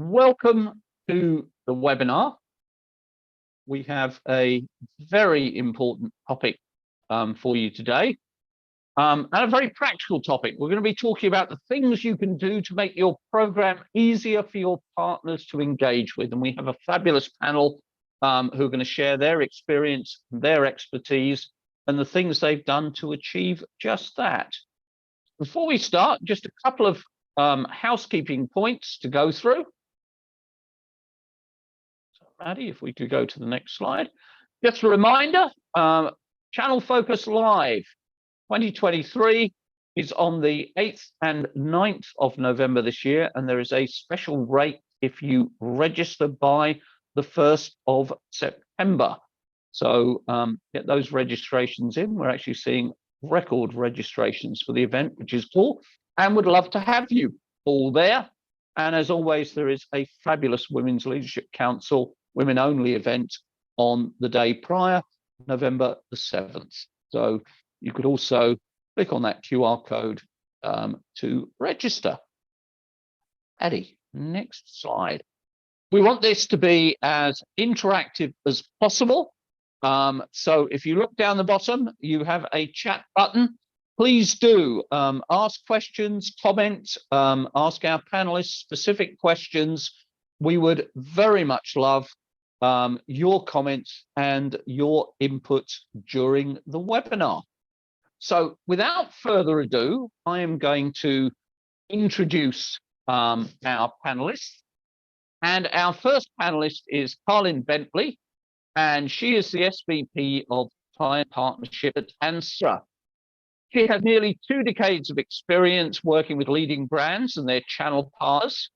Welcome to the webinar. We have a very important topic for you today, and a very practical topic. We're going to be talking about the things you can do to make your program easier for your partners to engage with. And we have a fabulous panel who are going to share their experience, their expertise, and the things they've done to achieve just that. Before we start, just a couple of housekeeping points to go through. So, Maddie, if we could go to the next slide. Just a reminder, Channel Focus Live 2023 is on the 8th and 9th of November this year, and there is a special rate if you register by the 1st of September. So get those registrations in. We're actually seeing record registrations for the event, which is cool, and would love to have you all there. And as always, there is a fabulous Women's Leadership Council women-only event on the day prior, November the 7th. So you could also click on that QR code to register. Eddie, next slide. We want this to be as interactive as possible. So if you look down the bottom, you have a chat button. Please do ask questions, comment, ask our panelists specific questions. We would very much love your comments and your input during the webinar. So without further ado, I am going to introduce our panelists. And our first panelist is Carlin Bentley, and she is the SVP of Client Partnership at Ansera. She has nearly 2 decades of experience working with leading brands and their channel partners.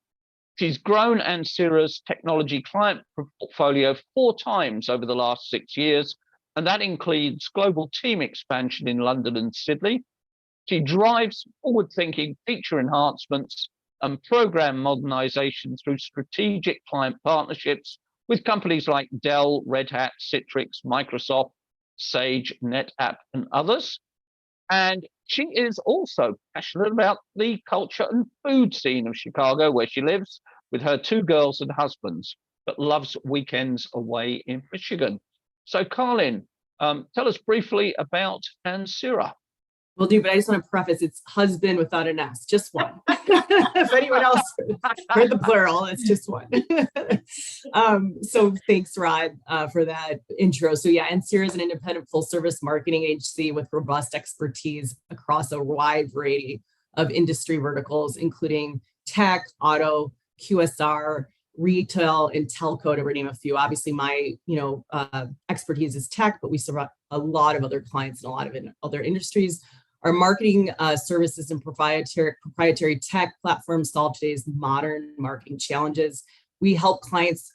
She's grown Ansera's technology client portfolio 4 times over the last 6 years, and that includes global team expansion in London and Sydney. She drives forward-thinking feature enhancements and program modernization through strategic client partnerships with companies like Dell, Red Hat, Citrix, Microsoft, Sage, NetApp, and others. And she is also passionate about the culture and food scene of Chicago, where she lives with her 2 girls and husbands, but loves weekends away in Michigan. So, Carlin, tell us briefly about Ansera. Will do, but I just want to preface, it's husband without an S, just one. If anyone else heard the plural, it's just one. So thanks, Rod, for that intro. So yeah, Ansera is an independent full-service marketing agency with robust expertise across a wide variety of industry verticals, including tech, auto, QSR, retail, and telco, to name a few. Obviously, my expertise is tech, but we serve a lot of other clients in a lot of other industries. Our marketing services and proprietary tech platforms solve today's modern marketing challenges. We help clients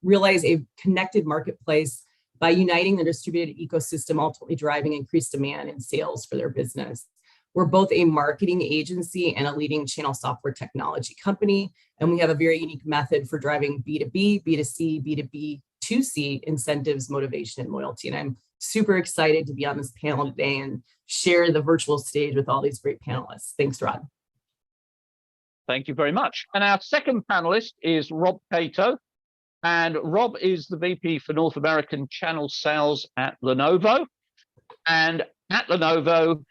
realize a connected marketplace by uniting the distributed ecosystem, ultimately driving increased demand and sales for their business. We're both a marketing agency and a leading channel software technology company, and we have a very unique method for driving B2B, B2C, B2B2C incentives, motivation, and loyalty. And I'm super excited to be on this panel today and share the virtual stage with all these great panelists. Thanks, Rod. Thank you very much. And our second panelist is Rob Cato. And Rob is the VP for North American Channel Sales at Lenovo. And at Lenovo,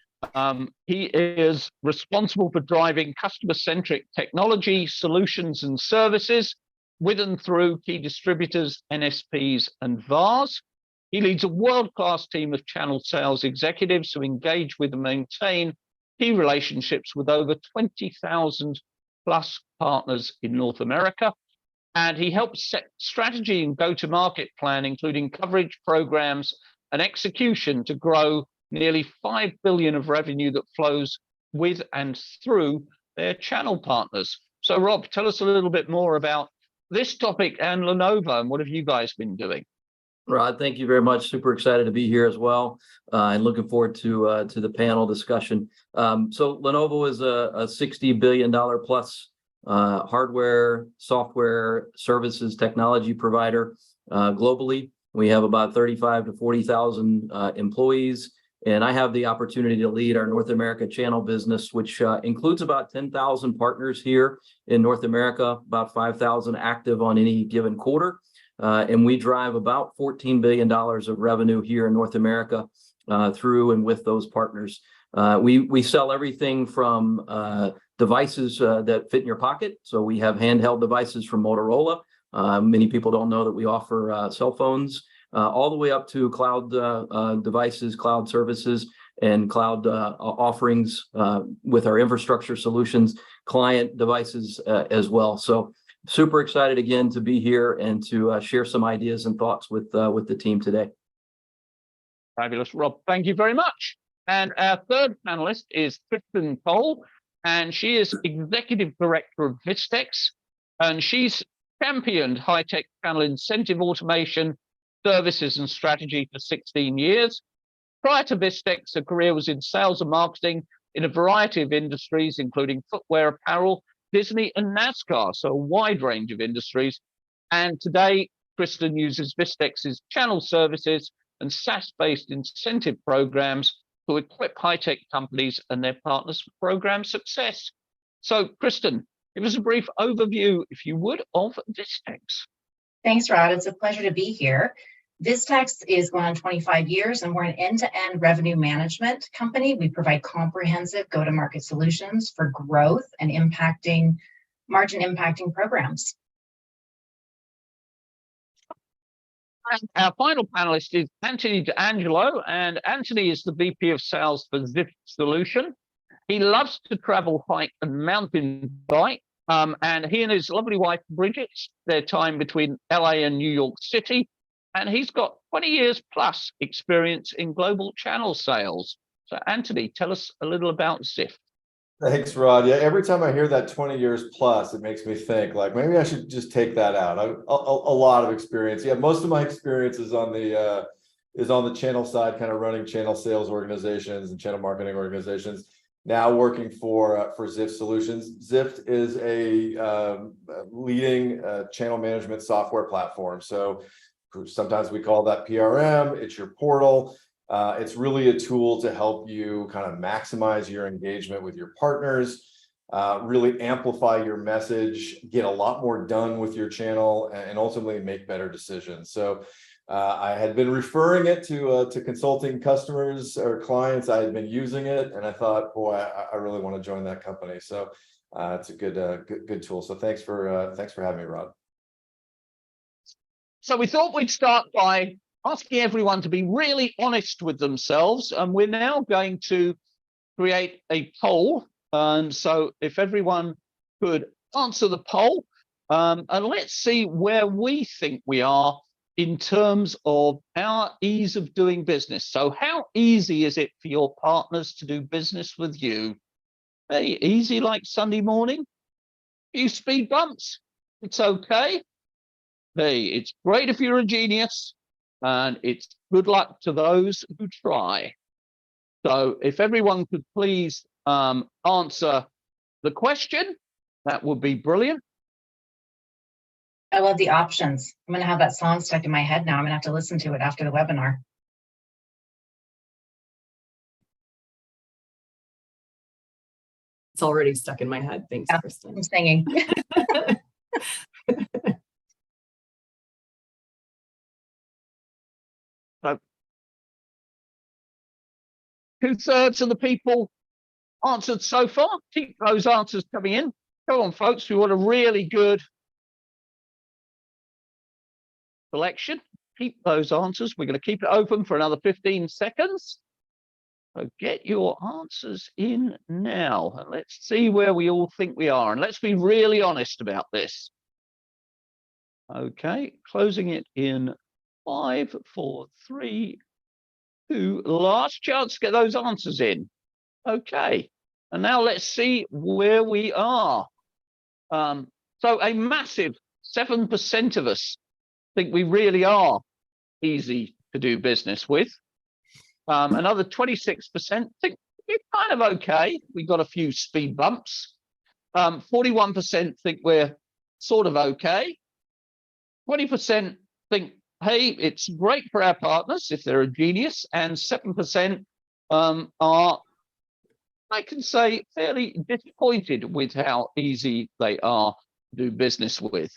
he is responsible for driving customer-centric technology, solutions, and services with and through key distributors, NSPs, and VARs. He leads a world-class team of channel sales executives who engage with and maintain key relationships with over 20,000 plus partners in North America. And he helps set strategy and go-to-market plan, including coverage programs and execution, to grow nearly $5 billion of revenue that flows with and through their channel partners. So, Rob, tell us a little bit more about this topic and Lenovo, and what have you guys been doing? Rod, thank you very much. Super excited to be here as well, and looking forward to the panel discussion. So Lenovo is a $60 billion plus hardware, software, services, technology provider globally. We have about 35 to 40,000 employees, And I have the opportunity to lead our North America channel business, which includes about 10,000 partners here in North America, about 5,000 active on any given quarter. And we drive about $14 billion of revenue here in North America through and with those partners. We sell everything from devices that fit in your pocket. So we have handheld devices from Motorola. Many people don't know that we offer cell phones, all the way up to cloud devices, cloud services, and cloud offerings with our infrastructure solutions, client devices as well. So super excited again to be here and to share some ideas and thoughts with the team today. Fabulous, Rob. Thank you very much. And our third panelist is Kristen Cole, and she is Executive Director of Vistex, and she's championed high-tech channel incentive automation services and strategy for 16 years. Prior to Vistex, her career was in sales and marketing in a variety of industries, including footwear, apparel, Disney, and NASCAR, so a wide range of industries. And today, Kristen uses Vistex's channel services and SaaS-based incentive programs to equip high-tech companies and their partners for program success. So, Kristen, give us a brief overview, if you would, of Vistex. Thanks, Rod. It's a pleasure to be here. Vistex is going on 25 years, and we're an end-to-end revenue management company. We provide comprehensive go-to-market solutions for growth and margin impacting programs. And our final panelist is Anthony D'Angelo, and Anthony is the VP of Sales for Zift Solution. He loves to travel, hike, and mountain bike. And he and his lovely wife, Bridget, their time between LA and New York City. And he's got 20 years plus experience in global channel sales. So, Anthony, tell us a little about Zift. Thanks, Rod. Yeah, every time I hear that 20 years plus, it makes me think like maybe I should just take that out. A lot of experience. Yeah, most of my experience is on the channel side, kind of running channel sales organizations and channel marketing organizations. Now working for Zift Solutions. Zift is a leading channel management software platform. So sometimes we call that PRM. It's your portal. It's really a tool to help you kind of maximize your engagement with your partners, really amplify your message, get a lot more done with your channel, and ultimately make better decisions. So I had been referring it to consulting customers or clients. I had been using it, and I thought, boy, I really want to join that company. So it's a good tool. So thanks for having me, Rod. So we thought we'd start by asking everyone to be really honest with themselves, and we're now going to create a poll. So if everyone could answer the poll, and let's see where we think we are in terms of our ease of doing business. So how easy is it for your partners to do business with you? Hey, easy like Sunday morning? Few speed bumps? It's okay. Hey, it's great if you're a genius, and it's good luck to those who try. So if everyone could please answer the question, that would be brilliant. I love the options. I'm going to have that song stuck in my head now. I'm going to have to listen to it after the webinar. It's already stuck in my head. Thanks, Yeah, Kristen. I'm singing. So 2/3 of the people answered so far. Keep those answers coming in. Come on, folks. We want a really good selection. Keep those answers. We're going to keep it open for another 15 seconds. So get your answers in now. And let's see where we all think we are. And let's be really honest about this. Okay, closing it in 5, 4, 3, 2. Last chance to get those answers in. Okay, and now let's see where we are. So a massive 7% of us think we really are easy to do business with. Another 26% think we're kind of okay. We got a few speed bumps. 41% think we're sort of okay. 20% think, hey, it's great for our partners if they're a genius, and 7% are, I can say, fairly disappointed with how easy they are to do business with.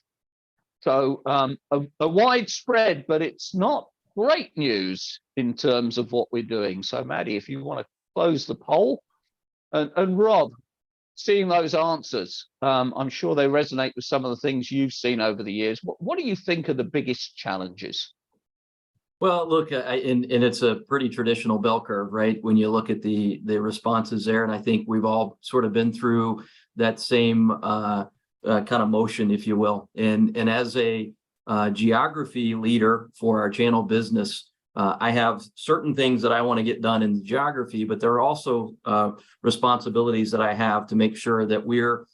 So a widespread, but it's not great news in terms of what we're doing. So Maddie, if you want to close the poll, and Rob, seeing those answers, I'm sure they resonate with some of the things you've seen over the years. What do you think are the biggest challenges? Well, look, and it's a pretty traditional bell curve, right? When you look at the responses there, and I think we've all sort of been through that same kind of motion, if you will. And as a geography leader for our channel business, I have certain things that I want to get done in the geography, but there are also responsibilities that I have to make sure that we're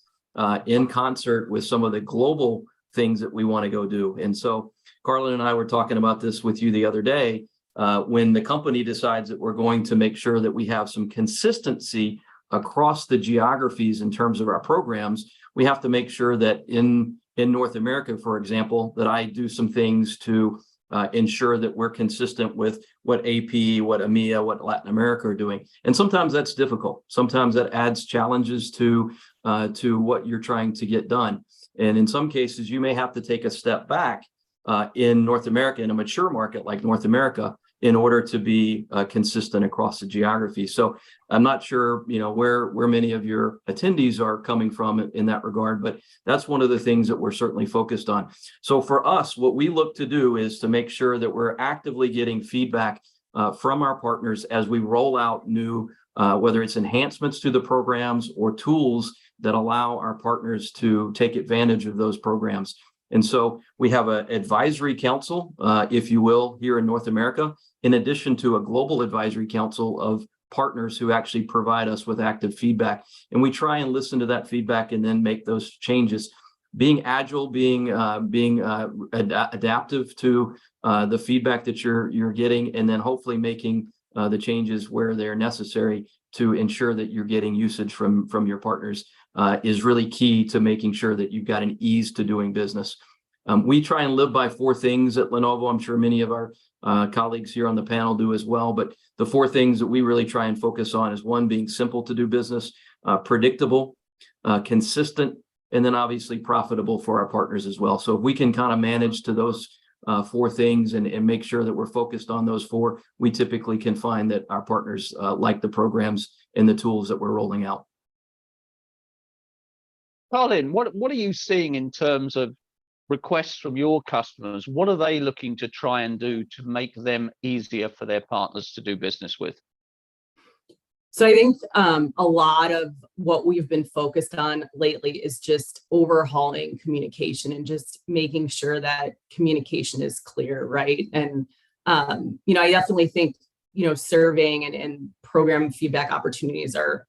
in concert with some of the global things that we want to go do. And so Carlin and I were talking about this with you the other day. When the company decides that we're going to make sure that we have some consistency across the geographies in terms of our programs, we have to make sure that in North America, for example, that I do some things to ensure that we're consistent with what AP, what EMEA, what Latin America are doing. And sometimes that's difficult. Sometimes that adds challenges to what you're trying to get done. And in some cases, you may have to take a step back in North America, in a mature market like North America, in order to be consistent across the geography. So I'm not sure, where many of your attendees are coming from in that regard, but that's one of the things that we're certainly focused on. So for us, what we look to do is to make sure that we're actively getting feedback from our partners as we roll out new, whether it's enhancements to the programs or tools that allow our partners to take advantage of those programs. And so we have an advisory council, if you will, here in North America, in addition to a global advisory council of partners who actually provide us with active feedback. And we try and listen to that feedback and then make those changes. Being agile, being adaptive to the feedback that you're getting, and then hopefully making the changes where they're necessary to ensure that you're getting usage from your partners is really key to making sure that you've got an ease to doing business. We try and live by 4 things at Lenovo. I'm sure many of our colleagues here on the panel do as well. But the 4 things that we really try and focus on is 1, being simple to do business, predictable, consistent, and then obviously profitable for our partners as well. So if we can kind of manage to those 4 things and make sure that we're focused on those 4, we typically can find that our partners like the programs and the tools that we're rolling out. Colin, what are you seeing in terms of requests from your customers? What are they looking to try and do to make them easier for their partners to do business with? So I think a lot of what we've been focused on lately is just overhauling communication and just making sure that communication is clear, right? And I definitely think surveying and program feedback opportunities are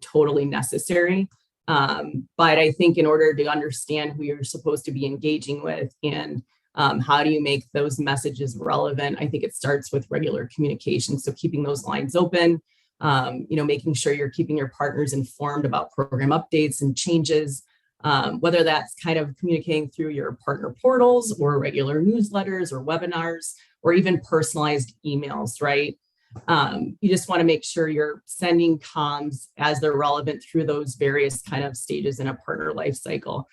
totally necessary. But I think in order to understand who you're supposed to be engaging with and how do you make those messages relevant, I think it starts with regular communication. So keeping those lines open, making sure you're keeping your partners informed about program updates and changes, whether that's kind of communicating through your partner portals or regular newsletters or webinars or even personalized emails, right? You just want to make sure you're sending comms as they're relevant through those various kind of stages in a partner life cycle.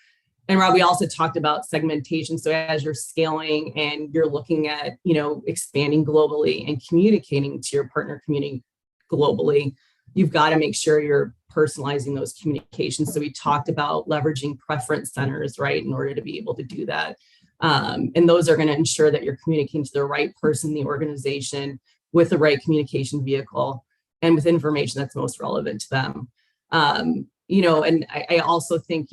And Rob, we also talked about segmentation. So as you're scaling and you're looking at, expanding globally and communicating to your partner community globally, you've got to make sure you're personalizing those communications. So we talked about leveraging preference centers, right, in order to be able to do that. And those are going to ensure that you're communicating to the right person in the organization with the right communication vehicle and with information that's most relevant to them. And I also think,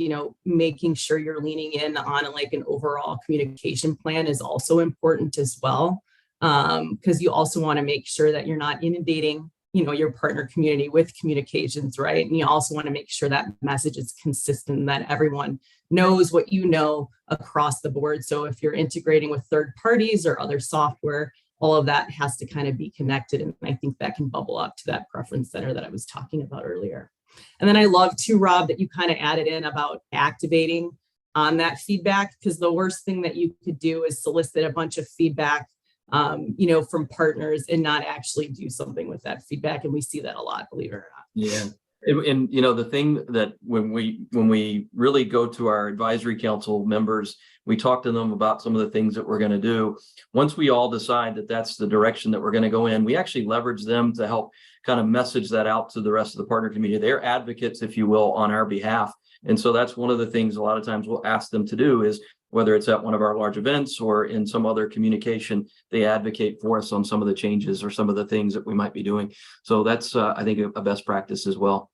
making sure you're leaning in on like an overall communication plan is also important as well. Because you also want to make sure that you're not inundating, your partner community with communications, right? And you also want to make sure that message is consistent and that everyone knows what you know across the board. So if you're integrating with third parties or other software, all of that has to kind of be connected. And I think that can bubble up to that preference center that I was talking about earlier. And then I love too, Rob, that you kind of added in about activating on that feedback, because the worst thing that you could do is solicit a bunch of feedback from partners and not actually do something with that feedback. And we see that a lot, believe it or not. Yeah. And the thing that when we really go to our advisory council members, we talk to them about some of the things that we're going to do. Once we all decide that that's the direction that we're going to go in, we actually leverage them to help kind of message that out to the rest of the partner community. They're advocates, if you will, on our behalf. And so that's one of the things a lot of times we'll ask them to do is, whether it's at one of our large events or in some other communication, they advocate for us on some of the changes or some of the things that we might be doing. So that's, I think, a best practice as well.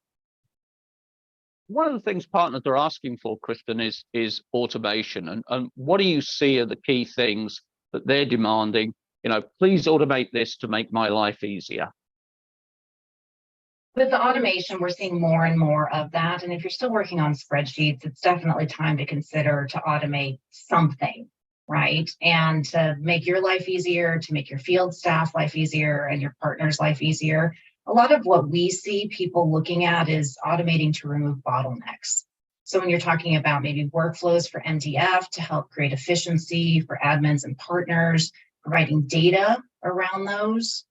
One of the things partners are asking for, Kristen, is automation. And what do you see are the key things that they're demanding? Please automate this to make my life easier. With the automation, we're seeing more and more of that. And if you're still working on spreadsheets, it's definitely time to consider to automate something, right? And to make your life easier, to make your field staff life easier and your partner's life easier. A lot of what we see people looking at is automating to remove bottlenecks. So when you're talking about maybe workflows for NDF to help create efficiency for admins and partners, providing data around those.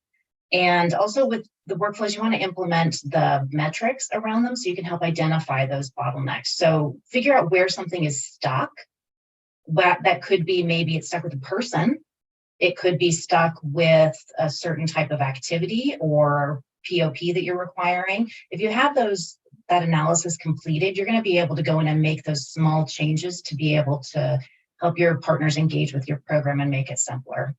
And also with the workflows, you want to implement the metrics around them so you can help identify those bottlenecks. So figure out where something is stuck. But that could be maybe it's stuck with a person. It could be stuck with a certain type of activity or POP that you're requiring. If you have that analysis completed, you're going to be able to go in and make those small changes to be able to help your partners engage with your program and make it simpler.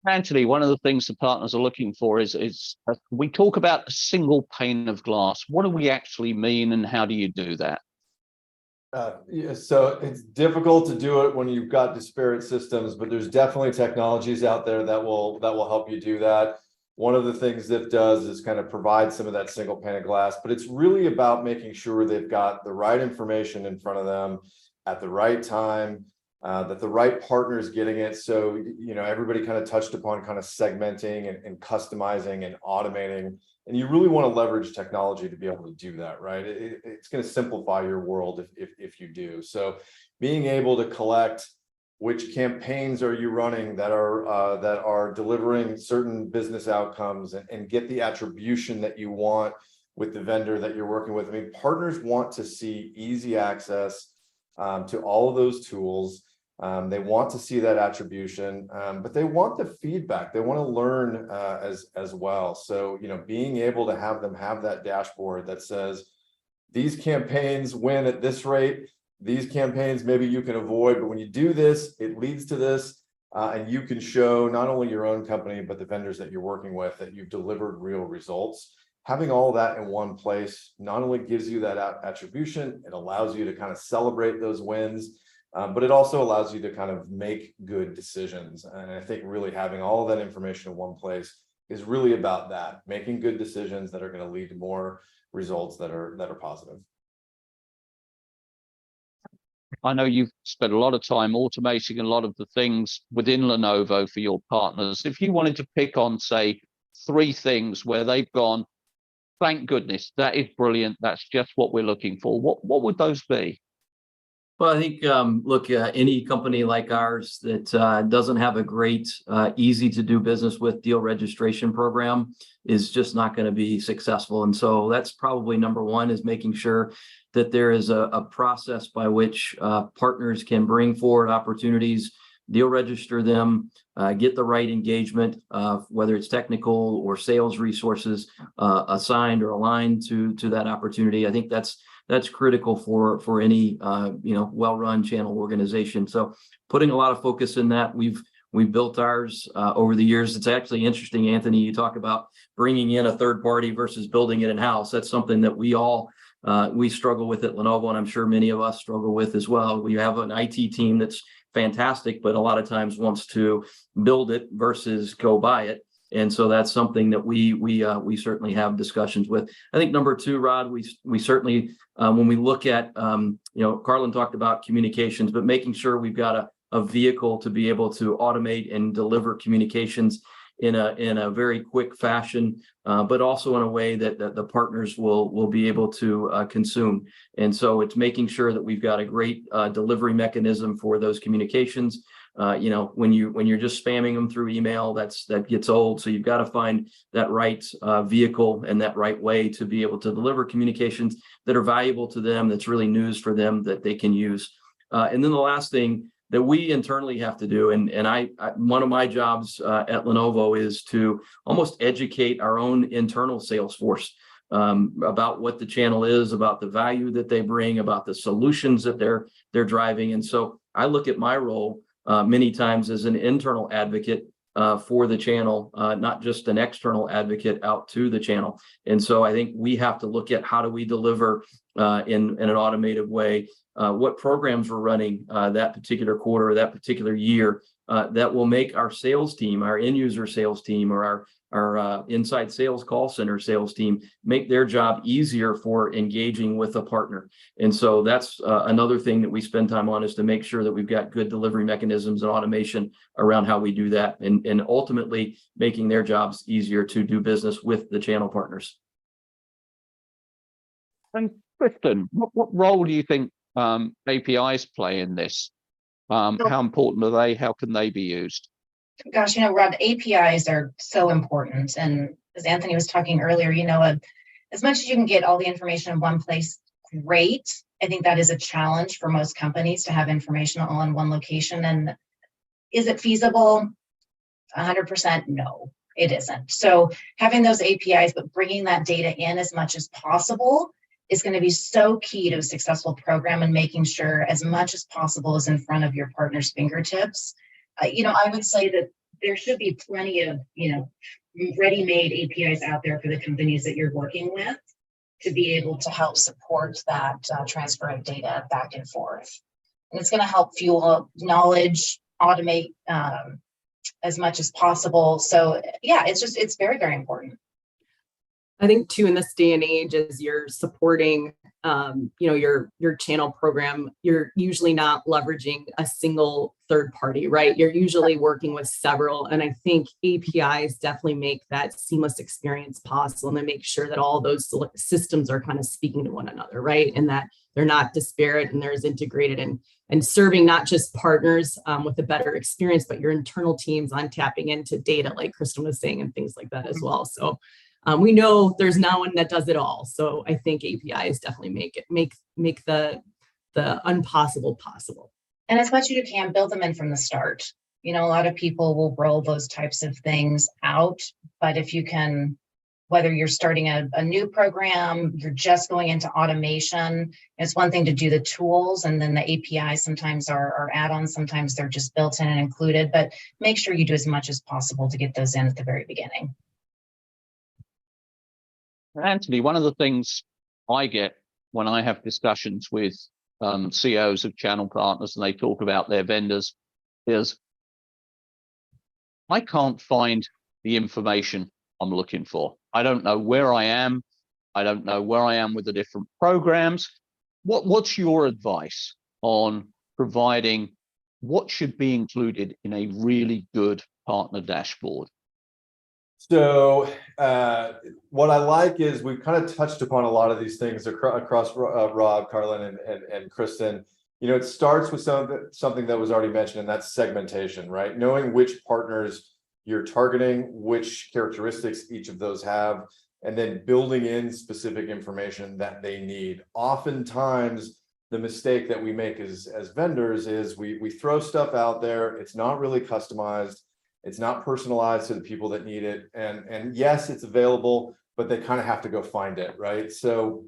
Anthony, one of the things the partners are looking for is we talk about a single pane of glass. What do we actually mean, and how do you do that? So it's difficult to do it when you've got disparate systems, but there's definitely technologies out there that will help you do that. One of the things that does is kind of provide some of that single pane of glass, but it's really about making sure they've got the right information in front of them at the right time. That the right partner is getting it. So, everybody kind of touched upon kind of segmenting and customizing and automating. And you really want to leverage technology to be able to do that, right? It's going to simplify your world if you do. So being able to collect which campaigns are you running that are delivering certain business outcomes and get the attribution that you want with the vendor that you're working with. I mean, partners want to see easy access to all of those tools. They want to see that attribution, but they want the feedback. They want to learn as well. So, being able to have them have that dashboard that says, these campaigns win at this rate, these campaigns maybe you can avoid, but when you do this, it leads to this, and you can show not only your own company, but the vendors that you're working with that you've delivered real results. Having all that in one place not only gives you that attribution, it allows you to kind of celebrate those wins, but it also allows you to kind of make good decisions. And I think really having all of that information in one place is really about that, making good decisions that are going to lead to more results that are positive. I know you've spent a lot of time automating a lot of the things within Lenovo for your partners. If you wanted to pick on, say, 3 things where they've gone, thank goodness, that is brilliant, that's just what we're looking for, what would those be? Well, I think, look, any company like ours that doesn't have a great, easy to do business with deal registration program is just not going to be successful. And so that's probably number one, is making sure that there is a process by which partners can bring forward opportunities, deal register them, get the right engagement, whether it's technical or sales resources assigned or aligned to that opportunity. I think that's critical for any well-run channel organization. So putting a lot of focus in that. We've built ours over the years. It's actually interesting, Anthony, you talk about bringing in a third party versus building it in-house. That's something that we struggle with at Lenovo, and I'm sure many of us struggle with as well. We have an IT team that's fantastic, but a lot of times wants to build it versus go buy it. And so that's something that we certainly have discussions with. I think number 2, Rod, we certainly, when we look at, Carlin talked about communications, but making sure we've got a vehicle to be able to automate and deliver communications in a very quick fashion, but also in a way that the partners will be able to consume. And so it's making sure that we've got a great delivery mechanism for those communications. When you're just spamming them through email, that gets old. So you've got to find that right vehicle and that right way to be able to deliver communications that are valuable to them, that's really news for them that they can use. And then the last thing that we internally have to do, and I one of my jobs at Lenovo is to almost educate our own internal sales force about what the channel is, about the value that they bring, about the solutions that they're driving. And so I look at my role many times as an internal advocate for the channel, not just an external advocate out to the channel. And so I think we have to look at how do we deliver in an automated way, what programs we're running that particular quarter, that particular year, that will make our sales team, our end user sales team, or our inside sales call center sales team, make their job easier for engaging with a partner. And so that's another thing that we spend time on, is to make sure that we've got good delivery mechanisms and automation around how we do that, and ultimately making their jobs easier to do business with the channel partners. And Kristen, what role do you think APIs play in this? How important are they? How can they be used? Gosh, Rod, APIs are so important. And as Anthony was talking earlier, as much as you can get all the information in one place, great. I think that is a challenge for most companies to have information all in one location. And is it feasible? 100% no, it isn't. So having those APIs, but bringing that data in as much as possible is going to be so key to a successful program, and making sure as much as possible is in front of your partner's fingertips. I would say that there should be plenty of, ready-made APIs out there for the companies that you're working with to be able to help support that transfer of data back and forth. And it's going to help fuel knowledge, automate as much as possible. So yeah, it's very, very important. I think too, in this day and age, as you're supporting, your channel program, you're usually not leveraging a single third party, right? You're usually working with several. And I think APIs definitely make that seamless experience possible, and they make sure that all those systems are kind of speaking to one another, right? And that they're not disparate and they're as integrated, and serving not just partners with a better experience, but your internal teams on tapping into data, like Kristen was saying, and things like that as well. So we know there's no one that does it all. So I think APIs definitely make the impossible possible. And as much as you can, build them in from the start. A lot of people will roll those types of things out, but if you can, whether you're starting a new program, you're just going into automation, it's one thing to do the tools, and then the APIs sometimes are add-ons, sometimes they're just built in and included, but make sure you do as much as possible to get those in at the very beginning. Anthony, one of the things I get when I have discussions with CEOs of channel partners and they talk about their vendors is, I can't find the information I'm looking for. I don't know where I am. I don't know where I am with the different programs. What's your advice on providing what should be included in a really good partner dashboard? So what I like is we've kind of touched upon a lot of these things across Rob, Carlin, and Kristen. It starts with something that was already mentioned, and that's segmentation, right? Knowing which partners you're targeting, which characteristics each of those have, and then building in specific information that they need. Oftentimes, the mistake that we make as vendors is we throw stuff out there. It's not really customized. It's not personalized to the people that need it. And yes, it's available, but they kind of have to go find it, right? So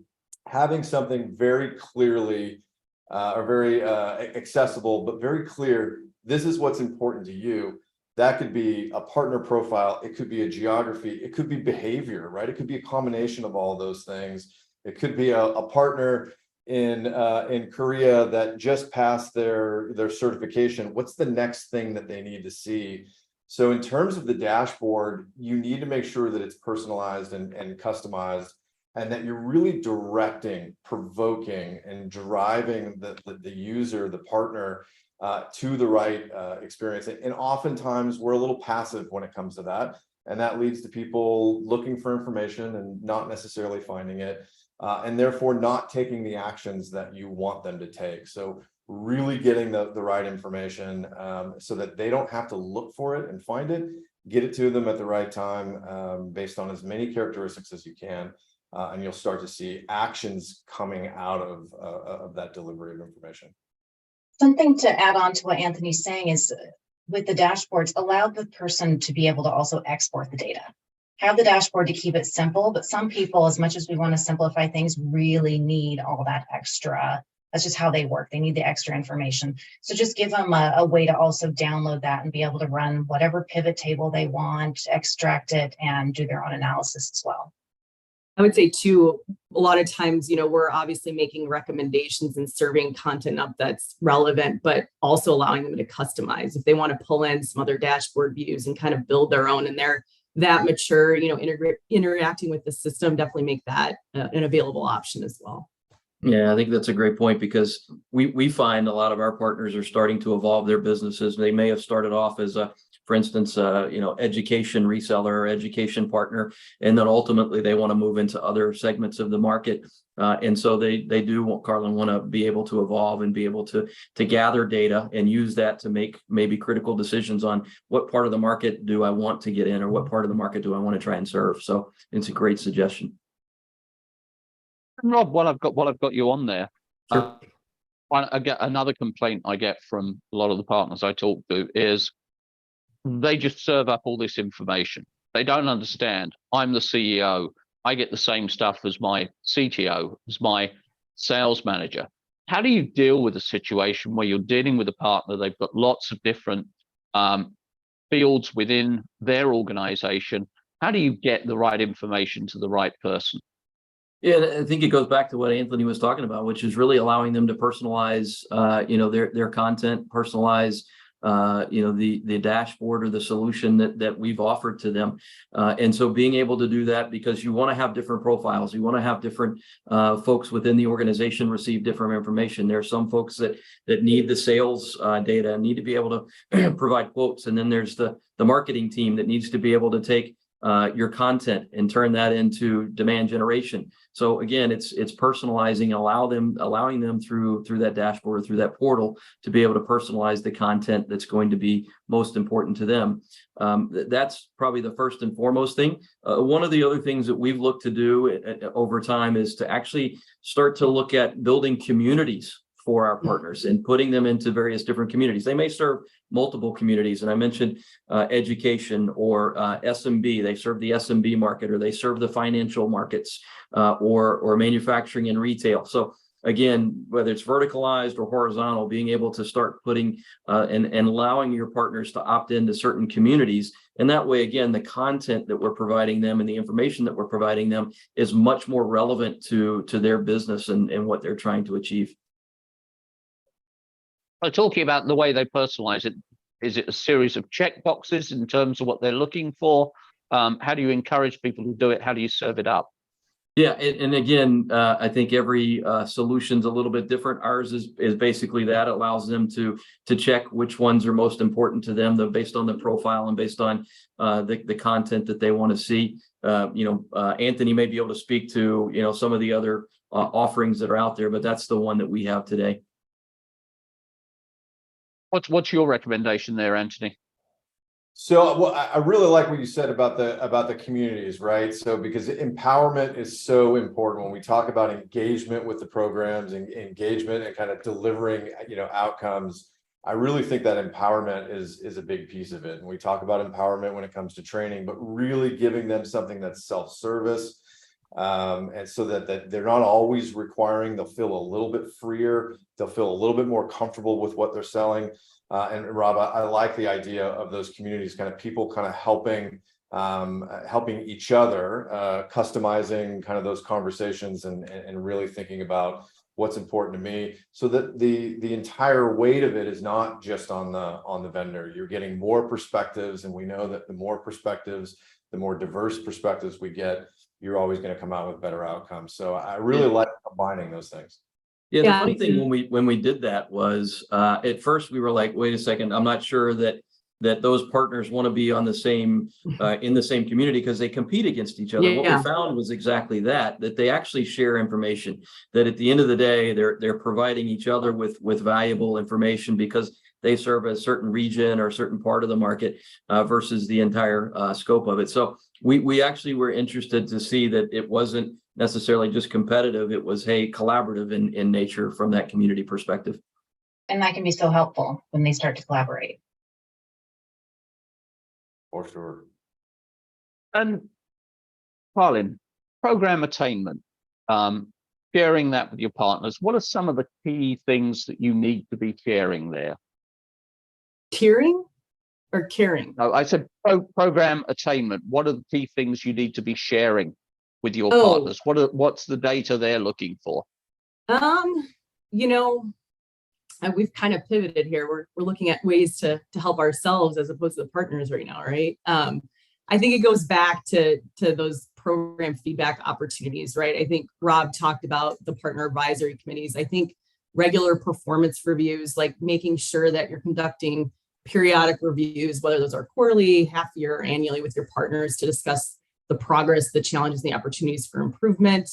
having something very clearly or very accessible, but very clear, this is what's important to you. That could be a partner profile. It could be a geography. It could be behavior, right? It could be a combination of all those things. It could be a partner in Korea that just passed their certification. What's the next thing that they need to see? So in terms of the dashboard, you need to make sure that it's personalized and customized. and that you're really directing, provoking, and driving the user, the partner, to the right experience. And oftentimes we're a little passive when it comes to that. And that leads to people looking for information and not necessarily finding it, and therefore not taking the actions that you want them to take. So really getting the right information, so that they don't have to look for it and find it, get it to them at the right time, based on as many characteristics as you can. And you'll start to see actions coming out of that delivery of information. Something to add on to what Anthony's saying is, with the dashboards, allow the person to be able to also export the data. Have the dashboard to keep it simple, but some people, as much as we want to simplify things, really need all that extra. That's just how they work. They need the extra information. So just give them a way to also download that and be able to run whatever pivot table they want, extract it, and do their own analysis as well. I would say too, a lot of times, we're obviously making recommendations and serving content up that's relevant, but also allowing them to customize. If they want to pull in some other dashboard views and kind of build their own, and they're that mature, interacting with the system, definitely make that an available option as well. Yeah, I think that's a great point, because we find a lot of our partners are starting to evolve their businesses. They may have started off as for instance, education reseller or education partner, and then ultimately they want to move into other segments of the market. And so they do, Carlin, want to be able to evolve and be able to gather data and use that to make maybe critical decisions on what part of the market do I want to get in, or what part of the market do I want to try and serve. So it's a great suggestion. Rob, while I've got you on there, Sure. I get another complaint I get from a lot of the partners I talk to is they just serve up all this information. They don't understand. I'm the CEO. I get the same stuff as my CTO, as my sales manager. How do you deal with a situation where you're dealing with a partner? They've got lots of different fields within their organization. How do you get the right information to the right person? Yeah, I think it goes back to what Anthony was talking about, which is really allowing them to personalize, their content, personalize, the dashboard or the solution that we've offered to them. And so being able to do that, because you want to have different profiles, you want to have different folks within the organization receive different information. There are some folks that need the sales data and need to be able to provide quotes. And then there's the marketing team that needs to be able to take your content and turn that into demand generation. So again, it's personalizing, allowing them through that dashboard, through that portal, to be able to personalize the content that's going to be most important to them. That's probably the first and foremost thing. One of the other things that we've looked to do over time is to actually start to look at building communities for our partners and putting them into various different communities. They may serve multiple communities. And I mentioned education or SMB. They serve the SMB market, or they serve the financial markets, or manufacturing and retail. So again, whether it's verticalized or horizontal, being able to start putting and allowing your partners to opt into certain communities. And that way, again, the content that we're providing them and the information that we're providing them is much more relevant to their business and what they're trying to achieve. Talking about the way they personalize it, is it a series of check boxes in terms of what they're looking for? How do you encourage people to do it? How do you serve it up? Yeah, and again, I think every solution's a little bit different. Ours is basically that. It allows them to check which ones are most important to them, based on the profile and based on the content that they want to see. Anthony may be able to speak to some of the other offerings that are out there, but that's the one that we have today. What's your recommendation there, Anthony? So I really like what you said about the communities, right? So because empowerment is so important when we talk about engagement with the programs and engagement and kind of delivering, outcomes. I really think that empowerment is a big piece of it. And we talk about empowerment when it comes to training, but really giving them something that's self-service. And so that they're not always requiring, they'll feel a little bit freer, they'll feel a little bit more comfortable with what they're selling. And Rob, I like the idea of those communities, kind of people kind of helping each other, customizing kind of those conversations and really thinking about what's important to me, so that the entire weight of it is not just on the vendor. You're getting more perspectives, and we know that the more perspectives, the more diverse perspectives we get, you're always going to come out with better outcomes. So I really like combining those things. Yeah, the Yeah. funny thing when we did that was at first we were like, wait a second, I'm not sure that those partners want to be on the same in the same community because they compete against each other. What we Yeah. found was exactly that they actually share information, that at the end of the day they're providing each other with valuable information because they serve a certain region or a certain part of the market versus the entire scope of it. So we actually were interested to see that it wasn't necessarily just competitive. It was, hey, collaborative in nature from that community perspective. And that can be so helpful when they start to collaborate. For sure. And Colin, program attainment, sharing that with your partners. What are some of the key things that you need to be sharing there? Tiering or caring? No, I said program attainment. What are the key things you need to be sharing with your Oh. partners? What's the data they're looking for? You know, we've kind of pivoted here. We're looking at ways to help ourselves as opposed to the partners right now, right? I think it goes back to those program feedback opportunities, right? I think Rob talked about the partner advisory committees. I think regular performance reviews, like making sure that you're conducting periodic reviews, whether those are quarterly, half year, or annually with your partners to discuss the progress, the challenges, and the opportunities for improvement.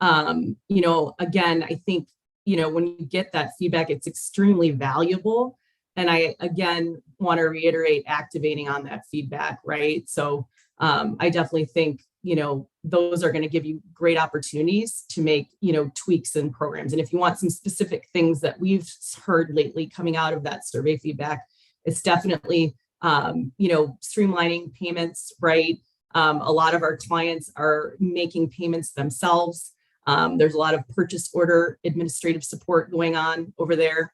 You know, again, I think, you know, when you get that feedback, it's extremely valuable. And I, again, want to reiterate activating on that feedback, right? So I definitely think, you know, those are going to give you great opportunities to make, you know, tweaks in programs. And if you want some specific things that we've heard lately coming out of that survey feedback, it's definitely, you know, streamlining payments, right? A lot of our clients are making payments themselves. There's a lot of purchase order administrative support going on over there.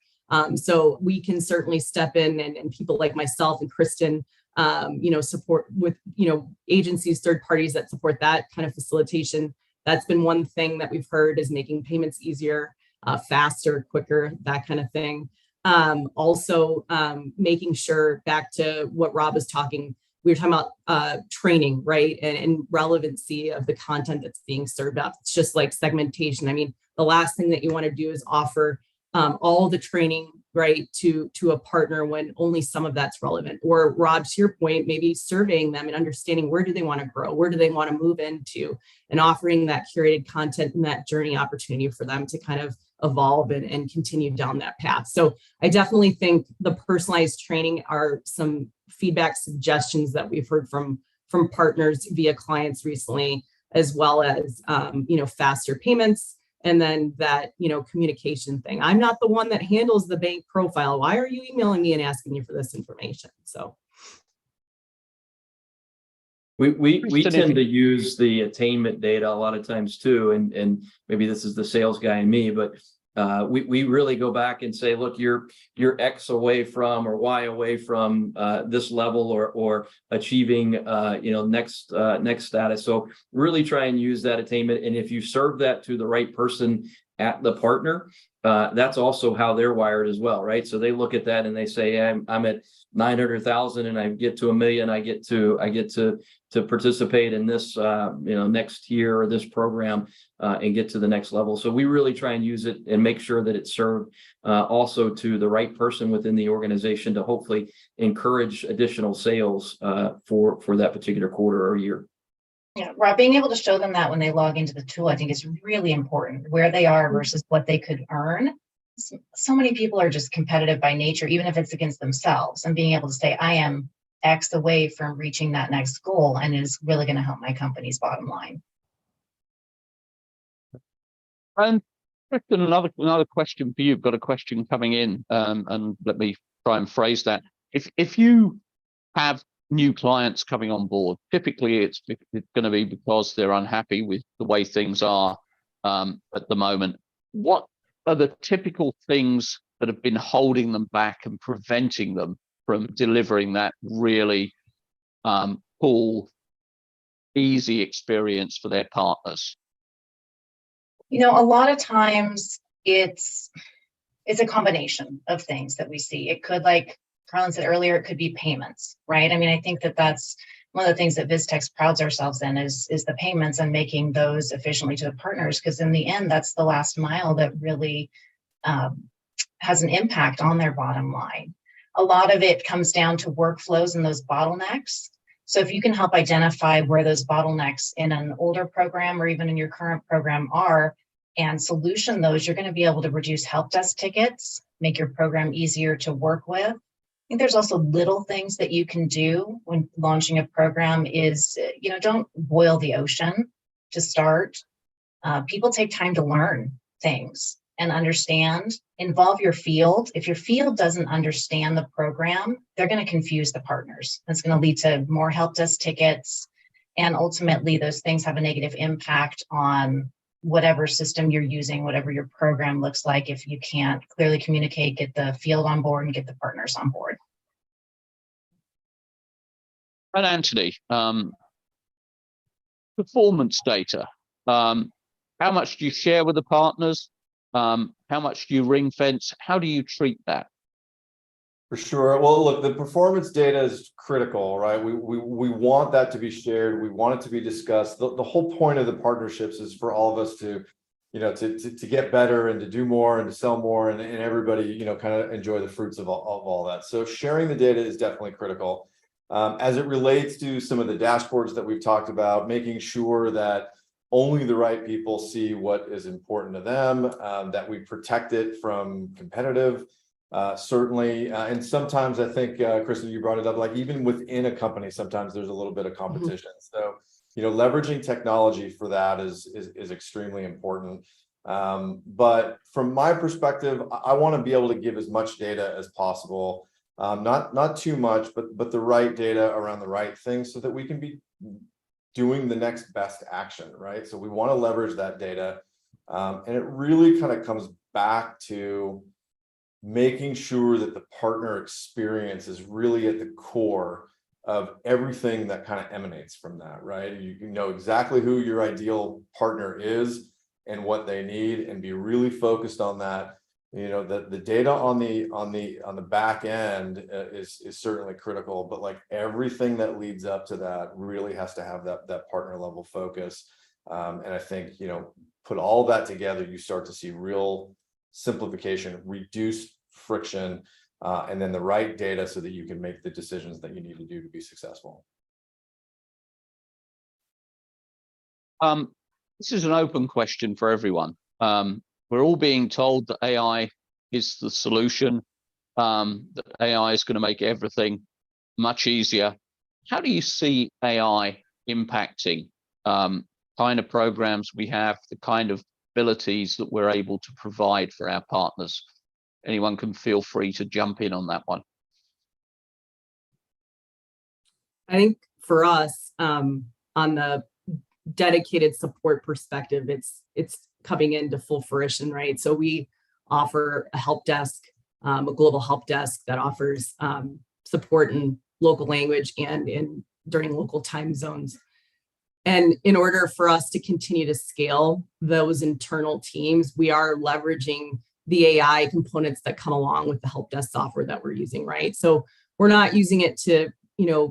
So we can certainly step in and people like myself and Kristen, you know, support with, you know, agencies, third parties that support that kind of facilitation. That's been one thing that we've heard is making payments easier, faster, quicker, that kind of thing. Also, making sure, back to what Rob was talking, we were talking about training, right? And relevancy of the content that's being served up. It's just like segmentation. I mean, the last thing that you want to do is offer all the training, right, to a partner when only some of that's relevant. Or Rob, to your point, maybe surveying them and understanding where do they want to grow, where do they want to move into, and offering that curated content and that journey opportunity for them to kind of evolve and continue down that path. So I definitely think the personalized training are some feedback suggestions that we've heard from partners via clients recently, as well as you know, faster payments. And then that, you know, communication thing. I'm not the one that handles the bank profile. Why are you emailing me and asking me for this information? So we tend to use the attainment data a lot of times too, and maybe this is the sales guy in me, but we really go back and say, look, you're X away from or Y away from this level or achieving you know, next status. So really try and use that attainment, and if you serve that to the right person at the partner, that's also how they're wired as well, right? So they look at that and they say, I'm at 900,000 and I get to $1 million, I get to participate in this you know, next year or this program and get to the next level. So we really try and use it and make sure that it's served also to the right person within the organization to hopefully encourage additional sales for that particular quarter or year. Yeah, Rob, being able to show them that when they log into the tool, I think is really important, where they are versus what they could earn. So many people are just competitive by nature, even if it's against themselves, and being able to say, I am X away from reaching that next goal, and it is really going to help my company's bottom line. And Kristen, another question for you. I've got a question coming in, and let me try and phrase that. If you have new clients coming on board, typically it's going to be because they're unhappy with the way things are at the moment. What are the typical things that have been holding them back and preventing them from delivering that really cool, easy experience for their partners? You know, a lot of times it's a combination of things that we see. It could, like Carlin said earlier, it could be payments, right? I mean, I think that's one of the things that Vistex prouds ourselves in is the payments and making those efficiently to the partners, because in the end, that's the last mile that really has an impact on their bottom line. A lot of it comes down to workflows and those bottlenecks. So if you can help identify where those bottlenecks in an older program or even in your current program are and solution those, you're going to be able to reduce help desk tickets, make your program easier to work with. I think there's also little things that you can do when launching a program is, don't boil the ocean to start. People take time to learn things and understand. Involve your field. If your field doesn't understand the program, they're going to confuse the partners. That's going to lead to more help desk tickets. And ultimately, those things have a negative impact on whatever system you're using, whatever your program looks like, if you can't clearly communicate, get the field on board and get the partners on board. And Anthony, performance data. How much do you share with the partners? How much do you ring fence? How do you treat that? For sure. Well, look, the performance data is critical, right? We want that to be shared. We want it to be discussed. The whole point of the partnerships is for all of us to, to get better and to do more and to sell more, and everybody, kind of enjoy the fruits of all that. So sharing the data is definitely critical. As it relates to some of the dashboards that we've talked about, making sure that only the right people see what is important to them, that we protect it from competitive. Certainly, and sometimes I think, Kristen, you brought it up, like even within a company, sometimes there's a little bit of competition. So, leveraging technology for that is extremely important. But from my perspective, I want to be able to give as much data as possible, not too much, but the right data around the right things so that we can be doing the next best action, right? So we want to leverage that data, and it really kind of comes back to making sure that the partner experience is really at the core of everything that kind of emanates from that, right? You know exactly who your ideal partner is and what they need, and be really focused on that. The data on the back end is certainly critical, but like everything that leads up to that really has to have that partner level focus. And I think, put all that together, you start to see real simplification, reduce friction, and then the right data so that you can make the decisions that you need to do to be successful. This is an open question for everyone. We're all being told that AI is the solution, that AI is going to make everything much easier. How do you see AI impacting kind of programs we have, the kind of abilities that we're able to provide for our partners? Anyone can feel free to jump in on that one. I think for us, on the dedicated support perspective, it's coming into full fruition, right? So we offer a help desk, a global help desk that offers support in local language and during local time zones. And in order for us to continue to scale those internal teams, we are leveraging the AI components that come along with the help desk software that we're using, right? So we're not using it to,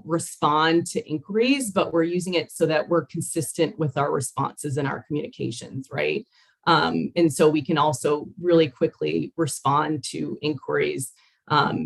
respond to inquiries, but we're using it so that we're consistent with our responses and our communications, right? And so we can also really quickly respond to inquiries.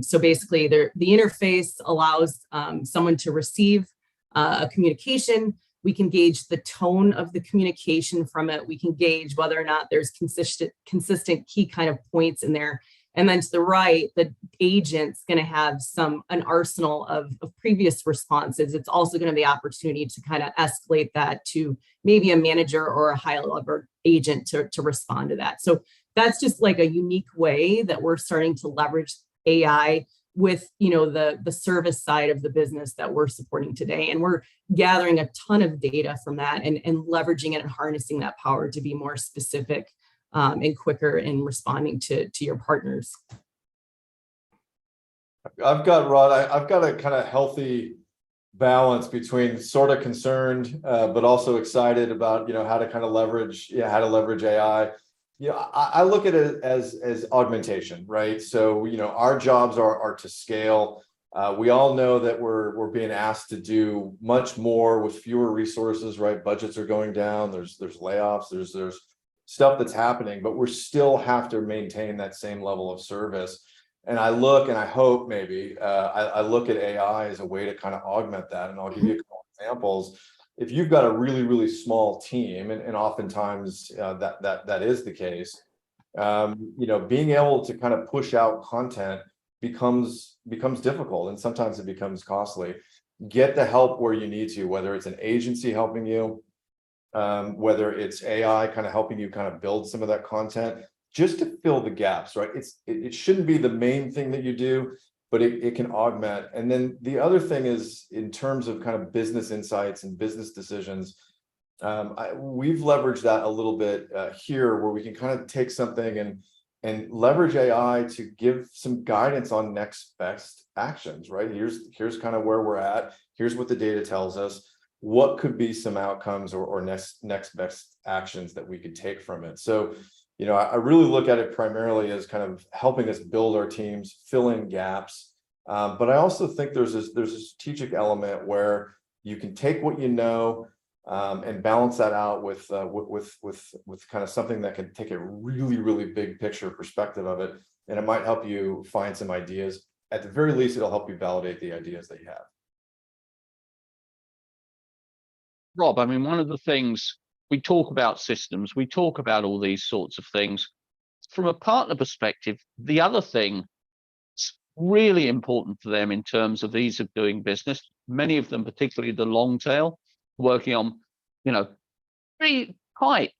So basically, the interface allows someone to receive a communication. We can gauge the tone of the communication from it. We can gauge whether or not there's consistent key kind of points in there. And then to the right, the agent's going to have an arsenal of previous responses. It's also going to be the opportunity to kind of escalate that to maybe a manager or a high-level agent to respond to that. So that's just like a unique way that we're starting to leverage AI with the service side of the business that we're supporting today. And we're gathering a ton of data from that and leveraging it and harnessing that power to be more specific and quicker in responding to your partners. I've got a kind of healthy balance between sort of concerned, but also excited about, how to kind of leverage AI. I look at it as augmentation, right? So, our jobs are to scale. We all know that we're being asked to do much more with fewer resources, right? Budgets are going down. There's layoffs. There's stuff that's happening, but we still have to maintain that same level of service. And I look and I hope maybe I look at AI as a way to kind of augment that. And I'll give you a couple examples. If you've got a really small team, and oftentimes that is the case, being able to kind of push out content becomes difficult, and sometimes it becomes costly. Get the help where you need to, whether it's an agency helping you, whether it's AI kind of helping you kind of build some of that content, just to fill the gaps, right? It shouldn't be the main thing that you do, but it can augment. And then the other thing is, in terms of kind of business insights and business decisions, we've leveraged that a little bit here, where we can kind of take something and leverage AI to give some guidance on next best actions, right? Here's kind of where we're at. Here's what the data tells us. What could be some outcomes or next best actions that we could take from it? So, I really look at it primarily as kind of helping us build our teams, fill in gaps. But I also think there's a strategic element where you can take what you know, and balance that out with kind of something that can take a really big picture perspective of it, and it might help you find some ideas. At the very least, it'll help you validate the ideas that you have. Rob, I mean, one of the things we talk about systems, we talk about all these sorts of things. From a partner perspective, the other thing that's really important for them in terms of ease of doing business, many of them, particularly the long tail, working on, pretty tight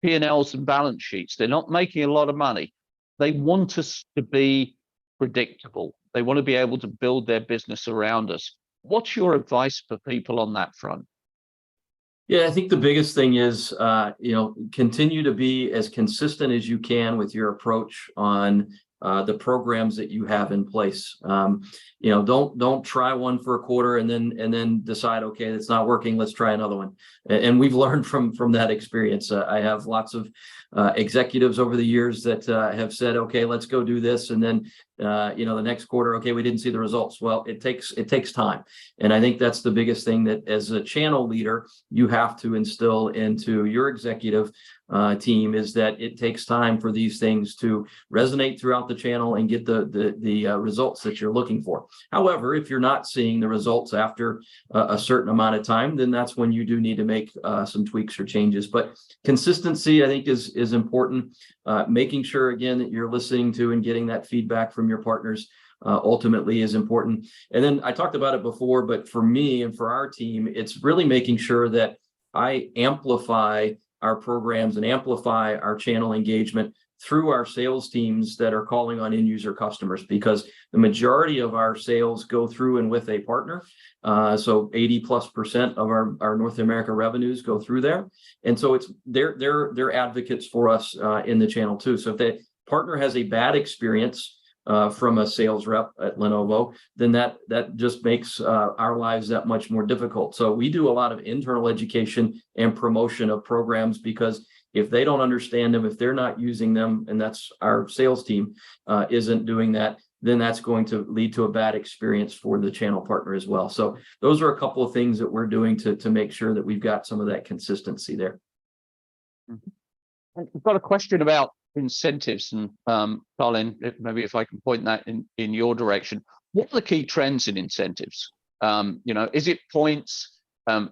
P&Ls and balance sheets. They're not making a lot of money. They want us to be predictable. They want to be able to build their business around us. What's your advice for people on that front? Yeah, I think the biggest thing is, continue to be as consistent as you can with your approach on the programs that you have in place. Don't try one for a quarter and then decide, okay, it's not working, let's try another one. And we've learned from that experience. I have lots of executives over the years that have said, okay, let's go do this, and then the next quarter, okay, we didn't see the results. Well, it takes time, and I think that's the biggest thing that, as a channel leader, you have to instill into your executive team, is that it takes time for these things to resonate throughout the channel and get the results that you're looking for. However, if you're not seeing the results after a certain amount of time, then that's when you do need to make some tweaks or changes. But consistency, I think, is important. Making sure, again, that you're listening to and getting that feedback from your partners ultimately is important. And then I talked about it before, but for me and for our team, it's really making sure that I amplify our programs and amplify our channel engagement through our sales teams that are calling on end user customers, because the majority of our sales go through and with a partner. So 80+% of our North America revenues go through there. And so they're advocates for us in the channel too. So if the partner has a bad experience from a sales rep at Lenovo, then that just makes our lives that much more difficult. So we do a lot of internal education and promotion of programs, because if they don't understand them, if they're not using them, and that's our sales team isn't doing that, then that's going to lead to a bad experience for the channel partner as well. So those are a couple of things that we're doing to make sure that we've got some of that consistency there. I've got a question about incentives, and Colin, maybe if I can point that in your direction. What are the key trends in incentives? Is it points?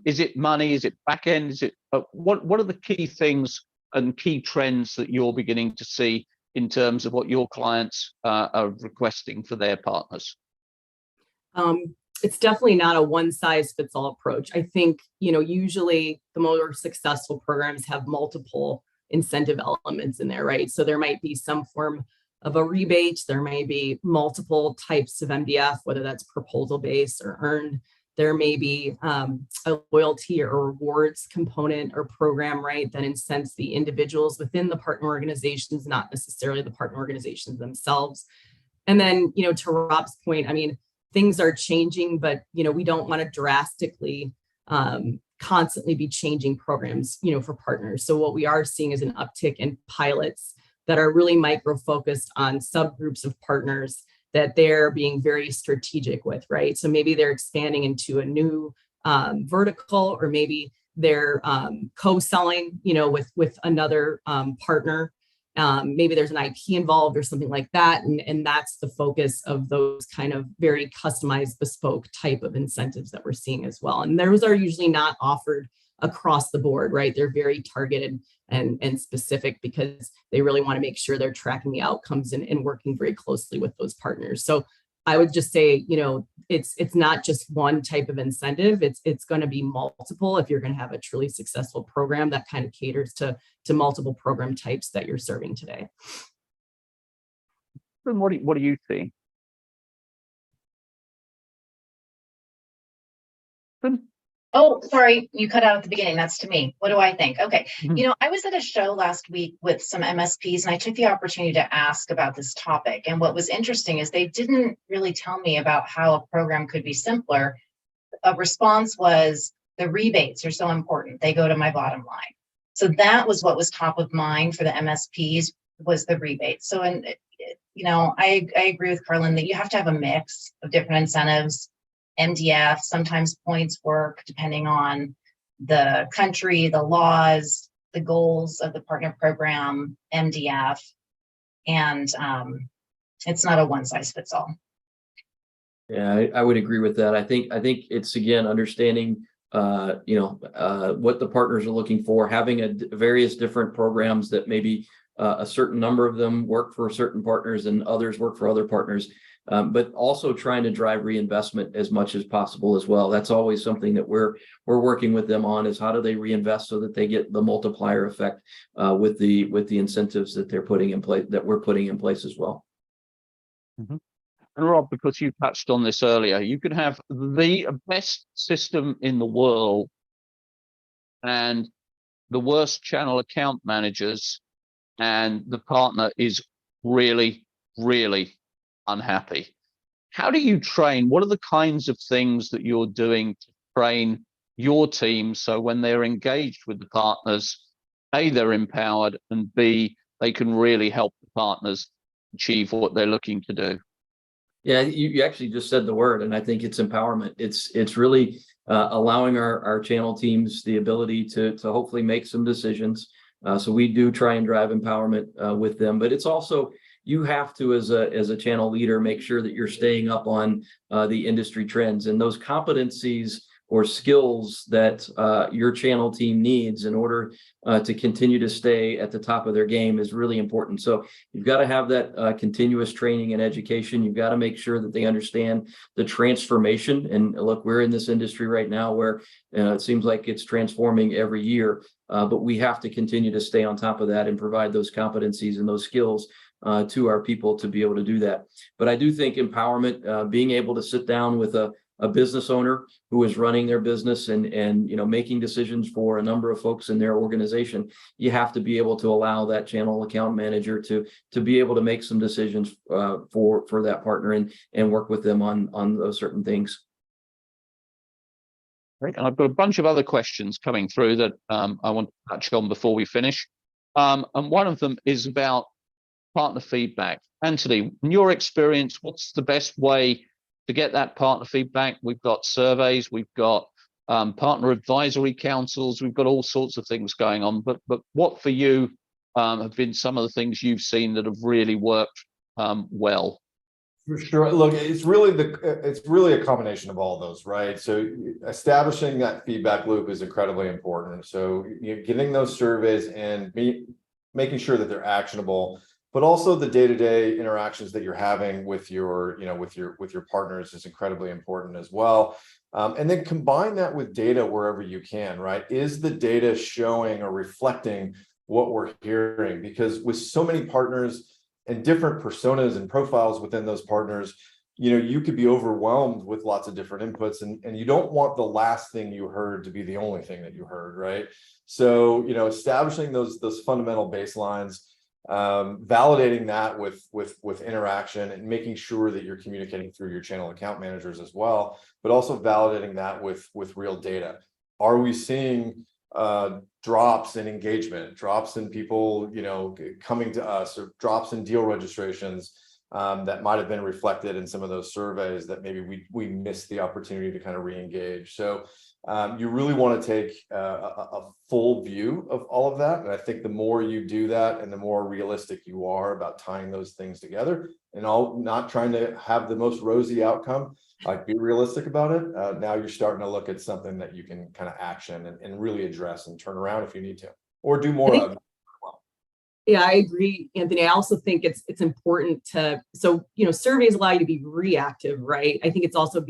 Is it money? Is it back end? Is it what are the key things and key trends that you're beginning to see in terms of what your clients are requesting for their partners? It's definitely not a one size fits all approach. I think, usually the more successful programs have multiple incentive elements in there, right? So there might be some form of a rebate. There may be multiple types of MDF, whether that's proposal based or earned. There may be a loyalty or rewards component or program, right, that incents the individuals within the partner organizations, not necessarily the partner organizations themselves. And then, to Rob's point, I mean, things are changing, but, we don't want to drastically constantly be changing programs, for partners. So what we are seeing is an uptick in pilots that are really micro-focused on subgroups of partners that they're being very strategic with, right? So maybe they're expanding into a new vertical, or maybe they're co-selling, with another partner. Maybe there's an IP involved or something like that. And that's the focus of those kind of very customized, bespoke type of incentives that we're seeing as well. And those are usually not offered across the board, right? They're very targeted and specific, because they really want to make sure they're tracking the outcomes and working very closely with those partners. So I would just say, it's not just one type of incentive. It's going to be multiple if you're going to have a truly successful program that kind of caters to multiple program types that you're serving today. And what do you see? Oh, sorry, you cut out at the beginning. That's to me. What do I think? Okay. Mhm. I was at a show last week with some MSPs, and I took the opportunity to ask about this topic. And what was interesting is they didn't really tell me about how a program could be simpler. A response was, the rebates are so important. They go to my bottom line. So that was what was top of mind for the MSPs, was the rebates. So, I agree with Carlin that you have to have a mix of different incentives. MDF, sometimes points work depending on the country, the laws, the goals of the partner program, MDF, and it's not a one size fits all. Yeah, I would agree with that. I think it's, again, understanding what the partners are looking for, having various different programs that maybe a certain number of them work for certain partners and others work for other partners. But also trying to drive reinvestment as much as possible as well. That's always something that we're working with them on, is how do they reinvest so that they get the multiplier effect with the incentives that they're putting in place, that we're putting in place as well. Mm-hmm. And Rob, because you touched on this earlier, you can have the best system in the world and the worst channel account managers, and the partner is really, really unhappy. How do you train? What are the kinds of things that you're doing to train your team so when they're engaged with the partners, A, they're empowered, and B, they can really help the partners achieve what they're looking to do? Yeah, you actually just said the word, and I think it's empowerment. It's really allowing our channel teams the ability to hopefully make some decisions. So we do try and drive empowerment with them, but it's also, you have to, as a channel leader, make sure that you're staying up on the industry trends and those competencies or skills that your channel team needs in order to continue to stay at the top of their game is really important. So you've got to have that continuous training and education. You've got to make sure that they understand the transformation. And look, we're in this industry right now where it seems like it's transforming every year, but we have to continue to stay on top of that and provide those competencies and those skills to our people to be able to do that. But I do think empowerment, being able to sit down with a business owner who is running their business and making decisions for a number of folks in their organization, you have to be able to allow that channel account manager to be able to make some decisions for that partner and work with them on those certain things. Great. And I've got a bunch of other questions coming through that I want to touch on before we finish. And one of them is about partner feedback. Anthony, in your experience, what's the best way to get that partner feedback? We've got surveys, we've got partner advisory councils, we've got all sorts of things going on. But what for you have been some of the things you've seen that have really worked well? For sure. Look, it's really a combination of all those, right? So establishing that feedback loop is incredibly important. So getting those surveys and making sure that they're actionable, but also the day-to-day interactions that you're having with your partners is incredibly important as well. And then combine that with data wherever you can, right? Is the data showing or reflecting what we're hearing? Because with so many partners and different personas and profiles within those partners, you could be overwhelmed with lots of different inputs, and you don't want the last thing you heard to be the only thing that you heard, right? So, establishing those fundamental baselines, validating that with interaction and making sure that you're communicating through your channel account managers as well, but also validating that with real data. Are we seeing drops in engagement, drops in people, coming to us, or drops in deal registrations that might have been reflected in some of those surveys that maybe we missed the opportunity to kind of re-engage. So you really want to take a full view of all of that. And I think the more you do that and the more realistic you are about tying those things together and not trying to have the most rosy outcome, like be realistic about it. Now you're starting to look at something that you can kind of action and really address and turn around if you need to, or do more of. Yeah, I agree, Anthony. I also think it's important to, surveys allow you to be reactive, right? I think it's also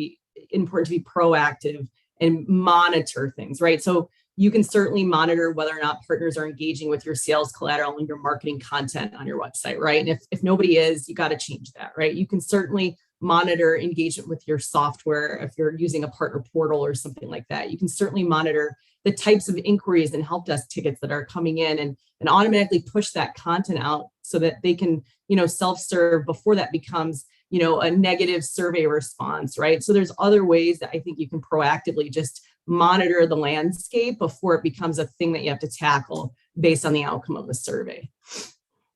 important to be proactive and monitor things, right? So you can certainly monitor whether or not partners are engaging with your sales collateral and your marketing content on your website, right? And if nobody is, you got to change that, right? You can certainly monitor engagement with your software if you're using a partner portal or something like that. You can certainly monitor the types of inquiries and help desk tickets that are coming in and automatically push that content out so that they can, self-serve before that becomes, a negative survey response, right? So there's other ways that I think you can proactively just monitor the landscape before it becomes a thing that you have to tackle based on the outcome of the survey.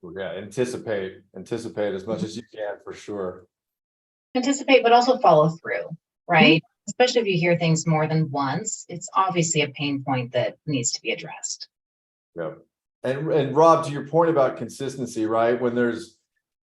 Yeah, anticipate as much as you can, for sure. Anticipate, but also follow through, right? Especially if you hear things more than once, it's obviously a pain point that needs to be addressed. Yeah. And Rob, to your point about consistency, right? When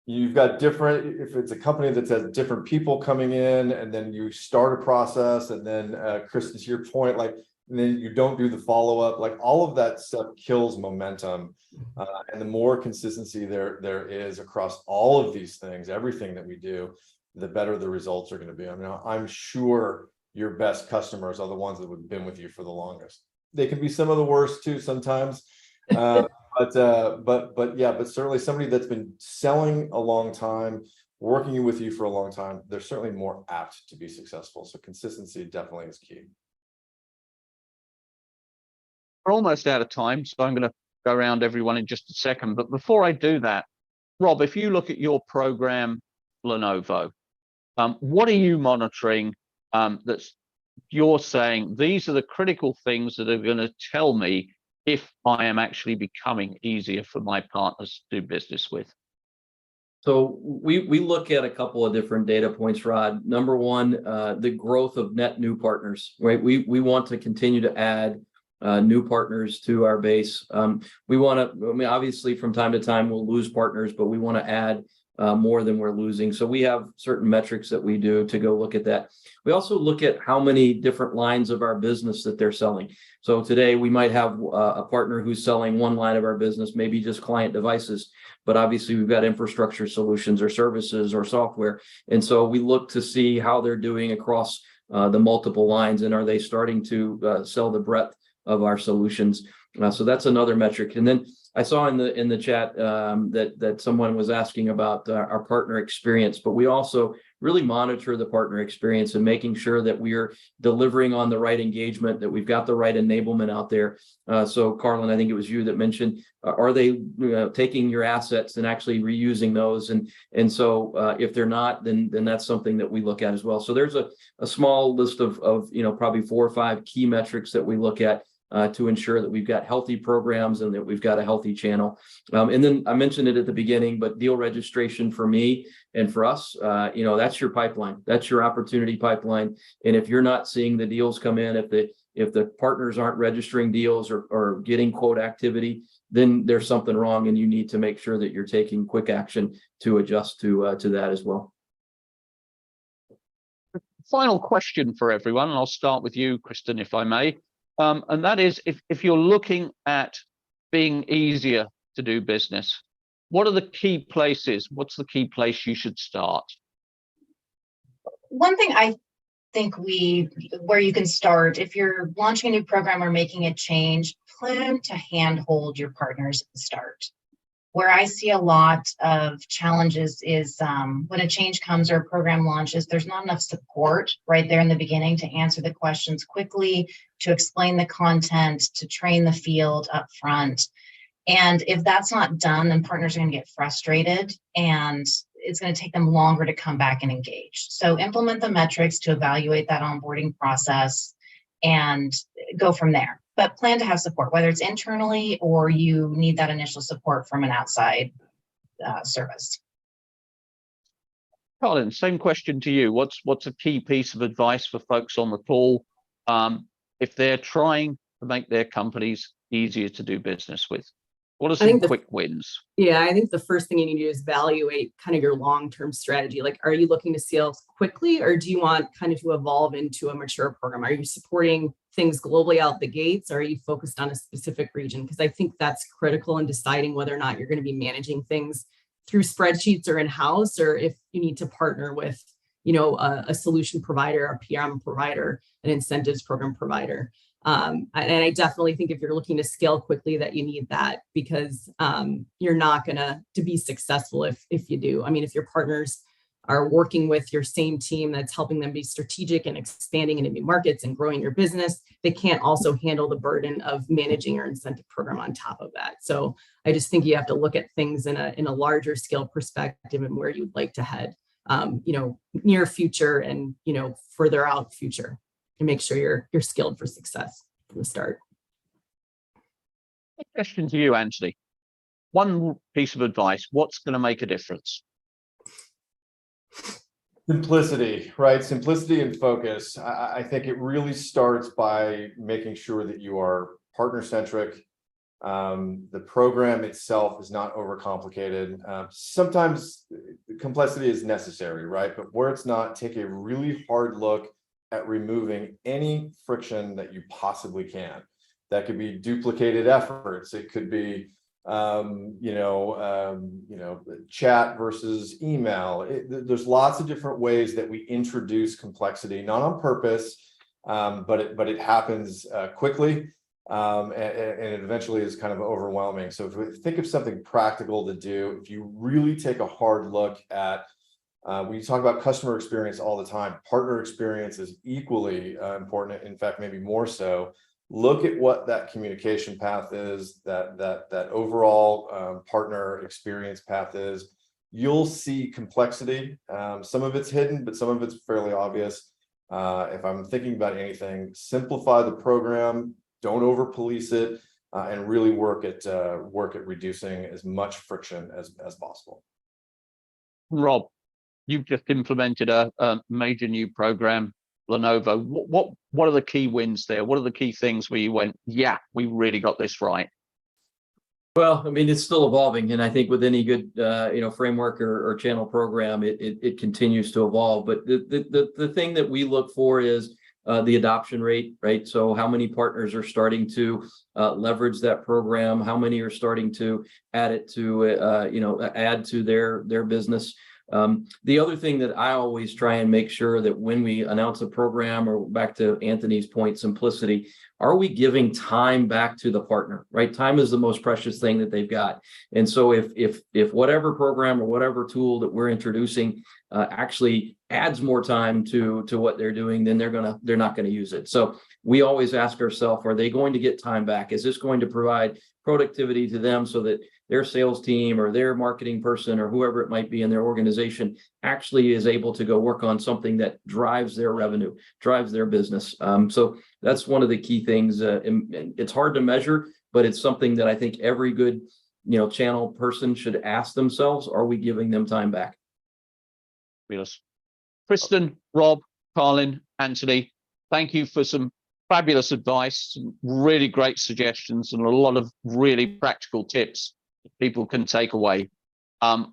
you've got different, if it's a company that has different people coming in and then you start a process and then Kristen, to your point, and then you don't do the follow-up, all of that stuff kills momentum. And the more consistency there is across all of these things, everything that we do, the better the results are going to be. I mean, I'm sure your best customers are the ones that have been with you for the longest. They can be some of the worst too sometimes. But certainly somebody that's been selling a long time, working with you for a long time, they're certainly more apt to be successful. So consistency definitely is key. We're almost out of time, so I'm going to go around everyone in just a second. But before I do that, Rob, if you look at your program, Lenovo, what are you monitoring that's you're saying these are the critical things that are going to tell me if I am actually becoming easier for my partners to do business with? So we look at a couple of different data points, Rod. Number one, the growth of net new partners, right? We want to continue to add new partners to our base. We want to, obviously from time to time we'll lose partners, but we want to add more than we're losing. So we have certain metrics that we do to go look at that. We also look at how many different lines of our business that they're selling. So today we might have a partner who's selling one line of our business, maybe just client devices, but obviously we've got infrastructure solutions or services or software. And so we look to see how they're doing across the multiple lines, and are they starting to sell the breadth of our solutions. So that's another metric. And then I saw in the chat that someone was asking about our partner experience, but we also really monitor the partner experience and making sure that we are delivering on the right engagement, that we've got the right enablement out there. So Carlin, I think it was you that mentioned, are they taking your assets and actually reusing those? And so if they're not, then that's something that we look at as well. So there's a small list of probably 4 or 5 key metrics that we look at to ensure that we've got healthy programs and that we've got a healthy channel. And then I mentioned it at the beginning, but deal registration for me and for us, that's your pipeline. That's your opportunity pipeline. And if you're not seeing the deals come in, if the partners aren't registering deals or getting quote activity, then there's something wrong, and you need to make sure that you're taking quick action to adjust to that as well. Final question for everyone, and I'll start with you, Kristen, if I may. And that is, if you're looking at being easier to do business, what are the key places? What's the key place you should start? One thing I think where you can start, if you're launching a new program or making a change, plan to handhold your partners at the start. Where I see a lot of challenges is when a change comes or a program launches, there's not enough support right there in the beginning to answer the questions quickly, to explain the content, to train the field up front. And if that's not done, then partners are going to get frustrated and it's going to take them longer to come back and engage. So implement the metrics to evaluate that onboarding process and go from there. but plan to have support, whether it's internally or you need that initial support from an outside service. Colin, same question to you. What's a key piece of advice for folks on the call if they're trying to make their companies easier to do business with? What are some quick wins? Yeah, I think the first thing you need to do is evaluate kind of your long-term strategy. Like, are you looking to scale quickly, or do you want kind of to evolve into a mature program? Are you supporting things globally out the gates, or are you focused on a specific region? Because I think that's critical in deciding whether or not you're going to be managing things through spreadsheets or in-house, or if you need to partner with, you know, a solution provider, a PM provider, an incentives program provider. And I definitely think if you're looking to scale quickly that you need that, because you're not going to be successful if you do. I mean, if your partners are working with your same team that's helping them be strategic and expanding into new markets and growing your business, they can't also handle the burden of managing your incentive program on top of that. So I just think you have to look at things in a larger scale perspective and where you'd like to head, you know, near future and, you know, further out future, and make sure you're skilled for success from the start. Question to you, Anthony. One piece of advice, what's going to make a difference? Simplicity, right? Simplicity and focus. I think it really starts by making sure that you are partner-centric. The program itself is not overcomplicated. Sometimes complexity is necessary, right? But where it's not, take a really hard look at removing any friction that you possibly can. That could be duplicated efforts. It could be, chat versus email. There's lots of different ways that we introduce complexity, not on purpose, but it happens quickly, and it eventually is kind of overwhelming. So if we think of something practical to do, if you really take a hard look at we talk about customer experience all the time. Partner experience is equally important. In fact, maybe more so. Look at what that communication path is, that overall partner experience path is. You'll see complexity. Some of it's hidden, but some of it's fairly obvious. If I'm thinking about anything, simplify the program. Don't over police it, and really work at reducing as much friction as possible. Rob, you've just implemented a major new program, Lenovo. What are the key wins there? What are the key things where you went, yeah, we really got this right? Well, I mean, it's still evolving, and I think with any good, framework or channel program, it continues to evolve. But the thing that we look for is the adoption rate, right? So how many partners are starting to leverage that program? How many are starting to add it to, add to their business? The other thing that I always try and make sure that when we announce a program, or back to Anthony's point, simplicity, are we giving time back to the partner, right? Time is the most precious thing that they've got. And so if whatever program or whatever tool that we're introducing actually adds more time to what they're doing, then they're not going to use it. So we always ask ourselves, are they going to get time back? Is this going to provide productivity to them so that their sales team or their marketing person or whoever it might be in their organization actually is able to go work on something that drives their revenue, drives their business? So that's one of the key things. It's hard to measure, but it's something that I think every good, channel person should ask themselves: are we giving them time back? Fabulous. Kristen, Rob, Colin, Anthony, thank you for some fabulous advice, some really great suggestions, and a lot of really practical tips people can take away.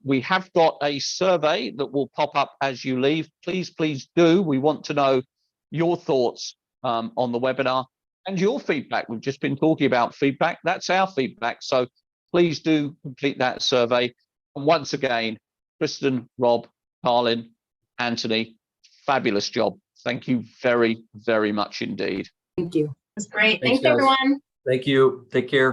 We have got a survey that will pop up as you leave. Please do. We want to know your thoughts on the webinar and your feedback. We've just been talking about feedback. That's our feedback. So please do complete that survey. And once again, Kristen, Rob, Carlin, Anthony, fabulous job. Thank you very, very much indeed. Thank you. That's great. Thanks, Thanks everyone. Thank you. Take care.